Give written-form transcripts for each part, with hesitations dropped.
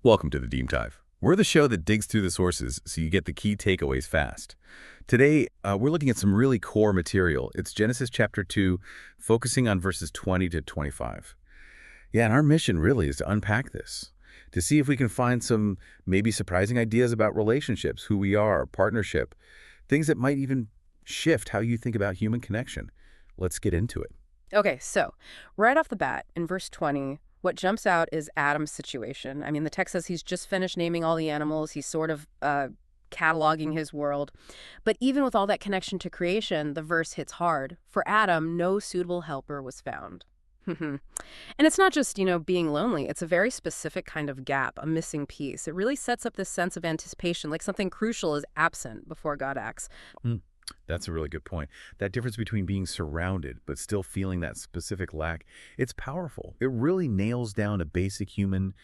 Welcome to the Deep Dive. We're the show that digs through the sources so you get the key takeaways fast. Today, we're looking at some really core material. It's Genesis chapter 2, focusing on verses 20 to 25. Yeah, and our mission really is to unpack this, to see if we can find some maybe surprising ideas about relationships, who we are, partnership, things that might even shift how you think about human connection. Let's get into it. Okay, so right off the bat, in verse 20, what jumps out is Adam's situation. I mean, the text says he's just finished naming all the animals. He's sort of cataloging his world. But even with all that connection to creation, the verse hits hard. For Adam, no suitable helper was found. And it's not just, being lonely. It's a very specific kind of gap, a missing piece. It really sets up this sense of anticipation, like something crucial is absent before God acts. That's a really good point. That difference between being surrounded but still feeling that specific lack, it's powerful. It really nails down a basic human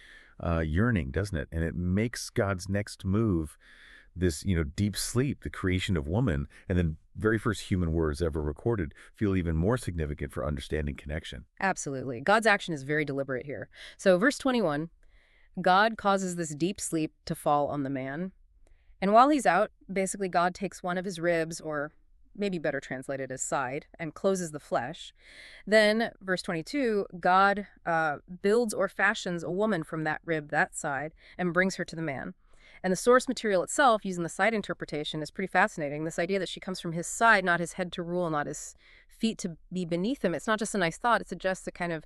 yearning, doesn't it? And it makes God's next move, this, deep sleep, the creation of woman, and then very first human words ever recorded, feel even more significant for understanding connection. Absolutely. God's action is very deliberate here. So verse 21, God causes this deep sleep to fall on the man. And while he's out, basically God takes one of his ribs, or maybe better translated as side, and closes the flesh. Then, verse 22, God builds or fashions a woman from that rib, that side, and brings her to the man. And the source material itself, using the side interpretation, is pretty fascinating. This idea that she comes from his side, not his head to rule, not his feet to be beneath him. It's not just a nice thought. It suggests a kind of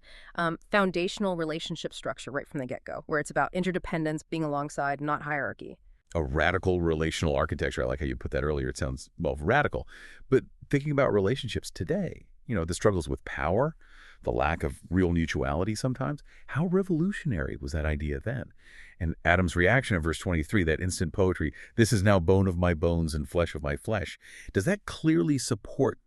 foundational relationship structure right from the get-go, where it's about interdependence, being alongside, not hierarchy. A radical relational architecture. I like how you put that earlier. It sounds, well, radical. But thinking about relationships today, the struggles with power, the lack of real mutuality sometimes, how revolutionary was that idea then? And Adam's reaction in verse 23, that instant poetry, this is now bone of my bones and flesh of my flesh, does that clearly support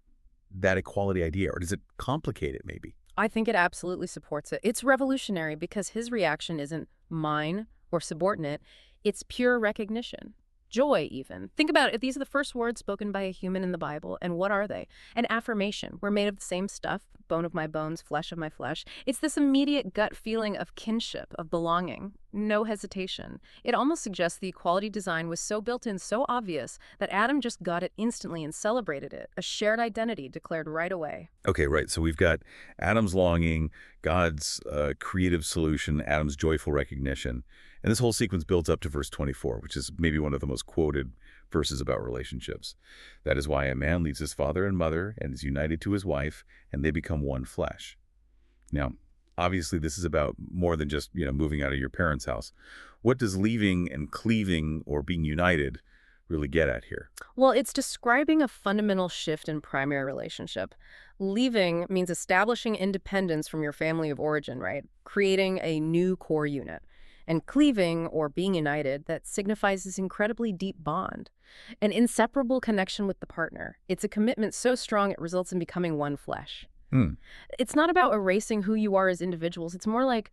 that equality idea, or does it complicate it maybe? I think it absolutely supports it. It's revolutionary because his reaction isn't mine or subordinate. It's pure recognition, joy even. Think about it. These are the first words spoken by a human in the Bible. And what are they? An affirmation. We're made of the same stuff, bone of my bones, flesh of my flesh. It's this immediate gut feeling of kinship, of belonging. No hesitation. It almost suggests the equality design was so built in, so obvious, that Adam just got it instantly and celebrated it. A shared identity declared right away. Okay, right. So we've got Adam's longing, God's creative solution, Adam's joyful recognition. And this whole sequence builds up to verse 24, which is maybe one of the most quoted verses about relationships. That is why a man leaves his father and mother and is united to his wife, and they become one flesh. Now, obviously, this is about more than just, moving out of your parents' house. What does leaving and cleaving or being united really get at here? Well, it's describing a fundamental shift in primary relationship. Leaving means establishing independence from your family of origin, right? Creating a new core unit. And cleaving, or being united, that signifies this incredibly deep bond, an inseparable connection with the partner. It's a commitment so strong it results in becoming one flesh. It's not about erasing who you are as individuals. It's more like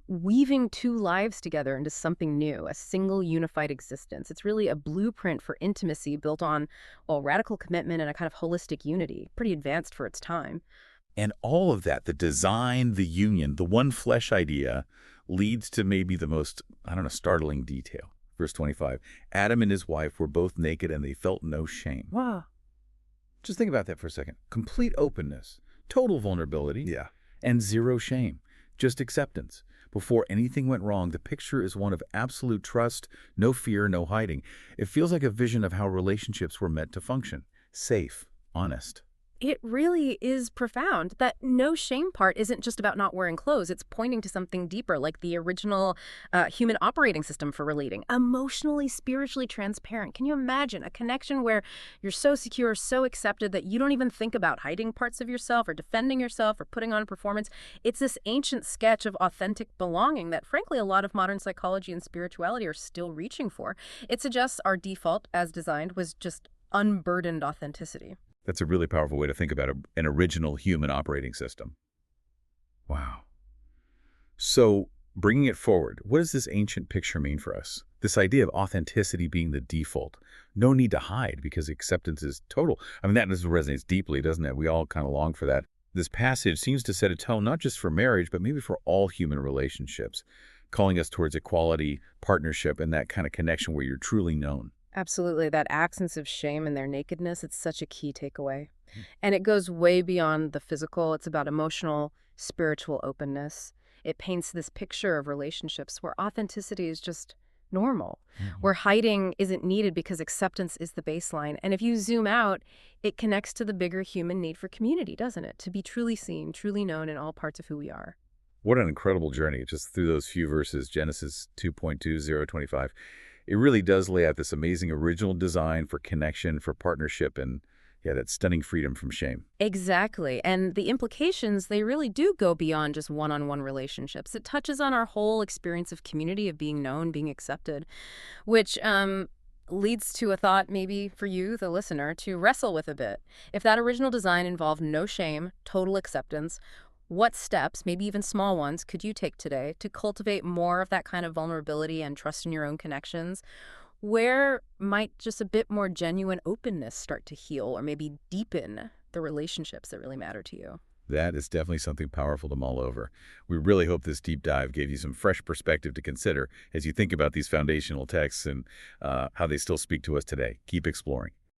weaving two lives together into something new, a single unified existence. It's really a blueprint for intimacy built on, radical commitment and a kind of holistic unity, pretty advanced for its time. And all of that, the design, the union, the one flesh idea, leads to maybe the most, startling detail. Verse 25, Adam and his wife were both naked and they felt no shame. Wow. Just think about that for a second. Complete openness, total vulnerability, and zero shame, just acceptance. Before anything went wrong, the picture is one of absolute trust, no fear, no hiding. It feels like a vision of how relationships were meant to function. Safe, honest. It really is profound. That no shame part isn't just about not wearing clothes. It's pointing to something deeper, like the original human operating system for relating. Emotionally, spiritually transparent. Can you imagine a connection where you're so secure, so accepted that you don't even think about hiding parts of yourself or defending yourself or putting on a performance? It's this ancient sketch of authentic belonging that, frankly, a lot of modern psychology and spirituality are still reaching for. It suggests our default, as designed, was just unburdened authenticity. That's a really powerful way to think about an original human operating system. Wow. So bringing it forward, what does this ancient picture mean for us? This idea of authenticity being the default. No need to hide because acceptance is total. That resonates deeply, doesn't it? We all kind of long for that. This passage seems to set a tone not just for marriage, but maybe for all human relationships. calling us towards equality, partnership, and that kind of connection where you're truly known. Absolutely. That absence of shame in their nakedness, it's such a key takeaway. And it goes way beyond the physical. It's about emotional, spiritual openness. It paints this picture of relationships where authenticity is just normal, where hiding isn't needed because acceptance is the baseline. And if you zoom out, it connects to the bigger human need for community, doesn't it? To be truly seen, truly known in all parts of who we are. What an incredible journey just through those few verses, Genesis 2:20-25. It really does lay out this amazing original design for connection, for partnership, and yeah, that stunning freedom from shame. Exactly. And the implications, they really do go beyond just one-on-one relationships. It touches on our whole experience of community, of being known, being accepted, which leads to a thought maybe for you, the listener, to wrestle with a bit. If that original design involved no shame, total acceptance, what steps, maybe even small ones, could you take today to cultivate more of that kind of vulnerability and trust in your own connections? Where might just a bit more genuine openness start to heal or maybe deepen the relationships that really matter to you? That is definitely something powerful to mull over. We really hope this deep dive gave you some fresh perspective to consider as you think about these foundational texts and how they still speak to us today. Keep exploring.